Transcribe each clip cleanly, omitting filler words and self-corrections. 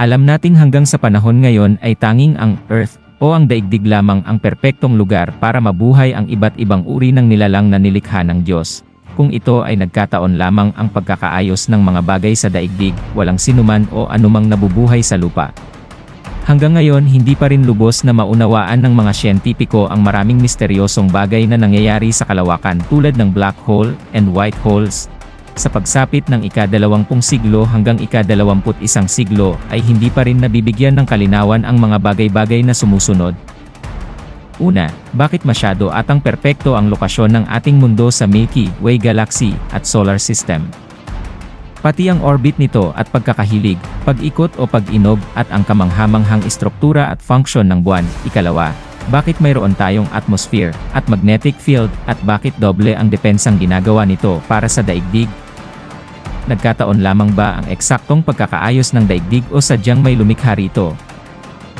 Alam nating hanggang sa panahon ngayon ay tanging ang Earth o ang daigdig lamang ang perpektong lugar para mabuhay ang iba't ibang uri ng nilalang na nilikha ng Diyos. Kung ito ay nagkataon lamang ang pagkakaayos ng mga bagay sa daigdig, walang sinuman o anumang nabubuhay sa lupa. Hanggang ngayon hindi pa rin lubos na maunawaan ng mga siyentipiko ang maraming misteryosong bagay na nangyayari sa kalawakan tulad ng black hole and white holes. Sa pagsapit ng ika-20 siglo hanggang ika-21 siglo ay hindi pa rin nabibigyan ng kalinawan ang mga bagay-bagay na sumusunod. Una, bakit masyado atang perpekto ang lokasyon ng ating mundo sa Milky Way Galaxy at Solar System? Pati ang orbit nito at pagkakahilig, pag-ikot o pag-inog at ang kamanghamanghang istruktura at function ng buwan. Ikalawa, bakit mayroon tayong atmosphere at magnetic field at bakit doble ang depensang ginagawa nito para sa daigdig? Nagkataon lamang ba ang eksaktong pagkakaayos ng daigdig o sadyang may lumikha rito?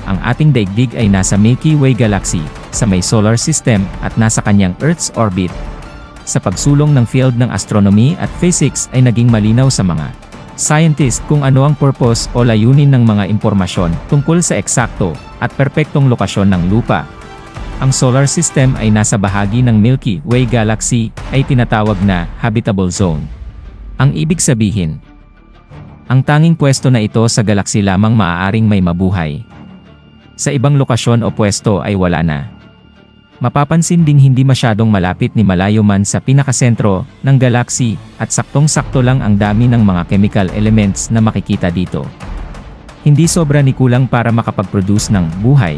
Ang ating daigdig ay nasa Milky Way Galaxy, sa may solar system at nasa kanyang Earth's orbit. Sa pagsulong ng field ng astronomy at physics ay naging malinaw sa mga scientist kung ano ang purpose o layunin ng mga impormasyon tungkol sa eksakto at perpektong lokasyon ng lupa. Ang solar system ay nasa bahagi ng Milky Way Galaxy ay tinatawag na habitable zone. Ang ibig sabihin, ang tanging pwesto na ito sa galaxy lamang maaaring may mabuhay. Sa ibang lokasyon o pwesto ay wala na. Mapapansin ding hindi masyadong malapit ni malayo man sa pinakasentro ng galaxy at saktong-sakto lang ang dami ng mga chemical elements na makikita dito. Hindi sobra ni kulang para makapag-produce ng buhay.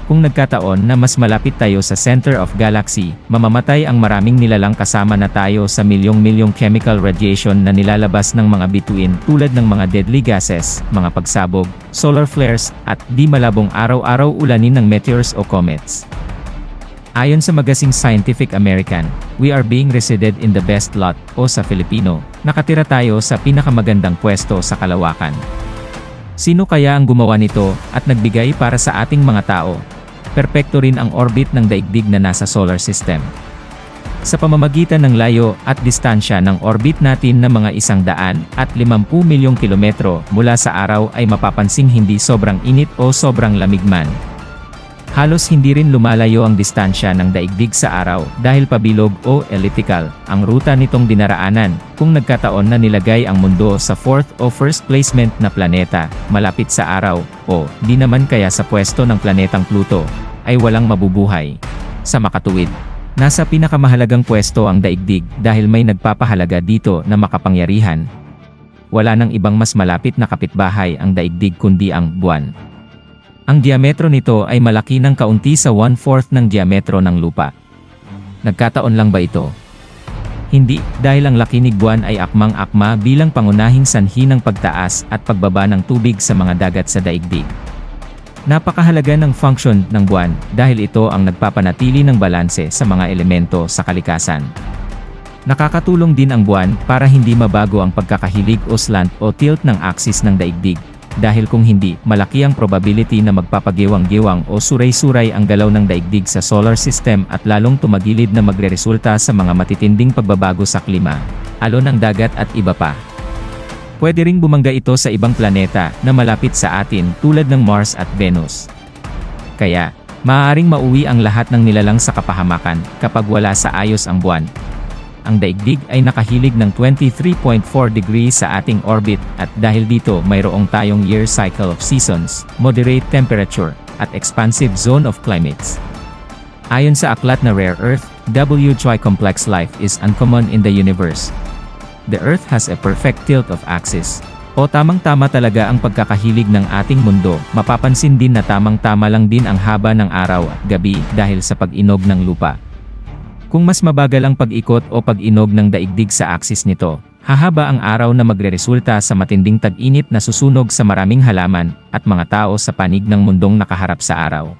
Kung nagkataon na mas malapit tayo sa center of galaxy, mamamatay ang maraming nilalang kasama na tayo sa milyong-milyong chemical radiation na nilalabas ng mga bituin tulad ng mga deadly gases, mga pagsabog, solar flares, at di malabong araw-araw ulanin ng meteors o comets. Ayon sa magazine Scientific American, we are being reseated in the best lot, o sa Filipino, nakatira tayo sa pinakamagandang pwesto sa kalawakan. Sino kaya ang gumawa nito, at nagbigay para sa ating mga tao? Perpekto rin ang orbit ng daigdig na nasa solar system. Sa pamamagitan ng layo at distansya ng orbit natin na mga 150 milyong kilometro mula sa araw ay mapapansing hindi sobrang init o sobrang lamig man. Halos hindi rin lumalayo ang distansya ng daigdig sa araw dahil pabilog o elliptical ang ruta nitong dinaraanan kung nagkataon na nilagay ang mundo sa fourth o first placement na planeta malapit sa araw o di naman kaya sa pwesto ng planetang Pluto ay walang mabubuhay. Sa makatuwid, nasa pinakamahalagang pwesto ang daigdig dahil may nagpapahalaga dito na makapangyarihan. Wala nang ibang mas malapit na kapitbahay ang daigdig kundi ang buwan. Ang diametro nito ay malaki ng kaunti sa 1/4 ng diametro ng lupa. Nagkataon lang ba ito? Hindi, dahil ang laki ni buwan ay akmang-akma bilang pangunahing sanhi ng pagtaas at pagbaba ng tubig sa mga dagat sa daigdig. Napakahalaga ng function ng buwan dahil ito ang nagpapanatili ng balanse sa mga elemento sa kalikasan. Nakakatulong din ang buwan para hindi mabago ang pagkakahilig o slant o tilt ng axis ng daigdig. Dahil kung hindi, malaki ang probability na magpapagiwang-giwang o suray-suray ang galaw ng daigdig sa solar system at lalong tumagilid na magreresulta sa mga matitinding pagbabago sa klima, alon ng dagat at iba pa. Pwede ring bumangga ito sa ibang planeta na malapit sa atin tulad ng Mars at Venus. Kaya, maaaring mauwi ang lahat ng nilalang sa kapahamakan kapag wala sa ayos ang buwan. Ang daigdig ay nakahilig ng 23.4 degrees sa ating orbit at dahil dito mayroong tayong year cycle of seasons, moderate temperature, at expansive zone of climates. Ayon sa aklat na Rare Earth, WHY complex life is uncommon in the universe. The Earth has a perfect tilt of axis. O tamang-tama talaga ang pagkakahilig ng ating mundo, mapapansin din na tamang-tama lang din ang haba ng araw at gabi dahil sa pag-inog ng lupa. Kung mas mabagal ang pag-ikot o pag-inog ng daigdig sa aksis nito, hahaba ang araw na magreresulta sa matinding tag-init na susunog sa maraming halaman at mga tao sa panig ng mundong nakaharap sa araw.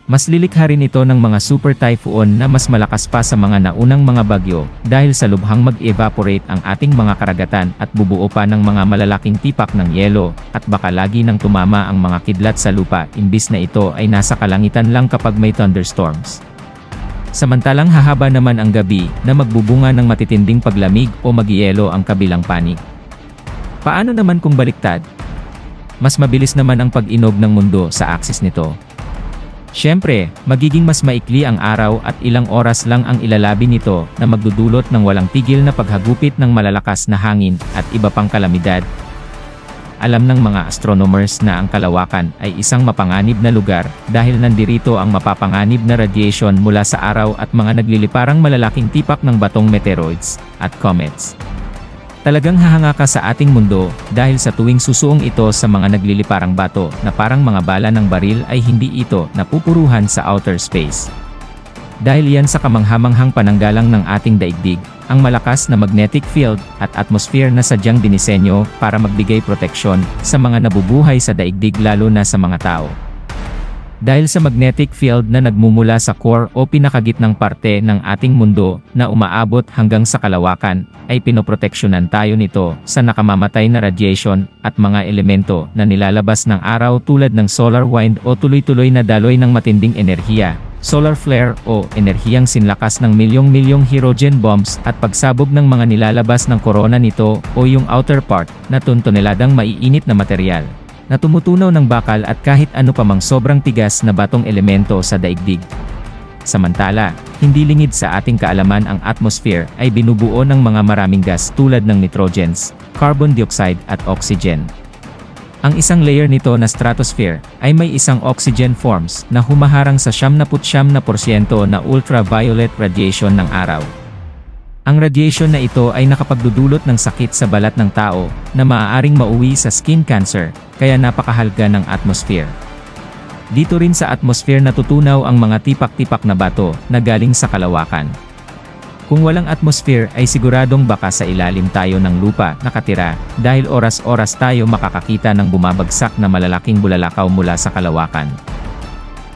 Mas lilikha rin ito ng mga super typhoon na mas malakas pa sa mga naunang mga bagyo dahil sa lubhang mag-evaporate ang ating mga karagatan at bubuo pa ng mga malalaking tipak ng yelo at baka lagi nang tumama ang mga kidlat sa lupa imbis na ito ay nasa kalangitan lang kapag may thunderstorms. Samantalang hahaba naman ang gabi na magbubunga ng matitinding paglamig o magyelo ang kabilang panig. Paano naman kung baliktad? mas mabilis naman ang pag-inog ng mundo sa aksis nito. Siyempre, magiging mas maikli ang araw at ilang oras lang ang ilalabi nito na magdudulot ng walang tigil na paghagupit ng malalakas na hangin at iba pang kalamidad. Alam ng mga astronomers na ang kalawakan ay isang mapanganib na lugar dahil nandirito ang mapapanganib na radiation mula sa araw at mga nagliliparang malalaking tipak ng batong meteoroids at comets. Talagang hahanga ka sa ating mundo dahil sa tuwing susuong ito sa mga nagliliparang bato na parang mga bala ng baril ay hindi ito napupuruhan sa outer space. Dahil yan sa kamanghamanghang pananggalang ng ating daigdig, ang malakas na magnetic field at atmosphere na sadyang dinisenyo para magbigay proteksyon sa mga nabubuhay sa daigdig lalo na sa mga tao. Dahil sa magnetic field na nagmumula sa core o pinakagitnang parte ng ating mundo na umaabot hanggang sa kalawakan, ay pinoproteksyonan tayo nito sa nakamamatay na radiation at mga elemento na nilalabas ng araw tulad ng solar wind o tuloy-tuloy na daloy ng matinding enerhiya, solar flare o enerhiyang sinlakas ng milyong-milyong hydrogen bombs at pagsabog ng mga nilalabas ng korona nito o yung outer part na tontoneladang maiinit na material na tumutunaw ng bakal at kahit ano pa mang sobrang tigas na batong elemento sa daigdig. Samantala, hindi lingid sa ating kaalaman ang atmosphere ay binubuo ng mga maraming gas tulad ng nitrogens, carbon dioxide at oxygen. Ang isang layer nito na stratosphere ay may isang oxygen forms na humaharang sa 99% na ultraviolet radiation ng araw. Ang radiation na ito ay nakapagdudulot ng sakit sa balat ng tao na maaaring mauwi sa skin cancer, kaya napakahalaga ng atmosphere. Dito rin sa atmosphere natutunaw ang mga tipak-tipak na bato na galing sa kalawakan. Kung walang atmosphere ay siguradong baka sa ilalim tayo ng lupa nakatira dahil oras-oras tayo makakakita ng bumabagsak na malalaking bulalakaw mula sa kalawakan.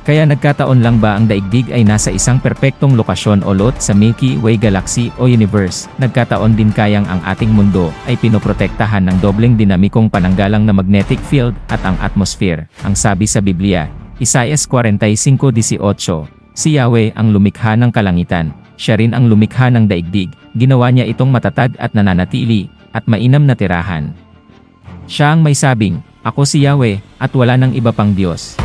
Kaya nagkataon lang ba ang daigdig ay nasa isang perpektong lokasyon o lot sa Milky Way Galaxy o Universe? Nagkataon din kayang ang ating mundo ay pinoprotektahan ng dobleng dinamikong pananggalang na magnetic field at ang atmosphere. Ang sabi sa Biblia, Isaias 45:18, si Yahweh ang lumikha ng kalangitan, siya rin ang lumikha ng daigdig, ginawa niya itong matatag at nananatili, at mainam na tirahan. Siya ang may sabing, ako si Yahweh, at wala nang iba pang Diyos.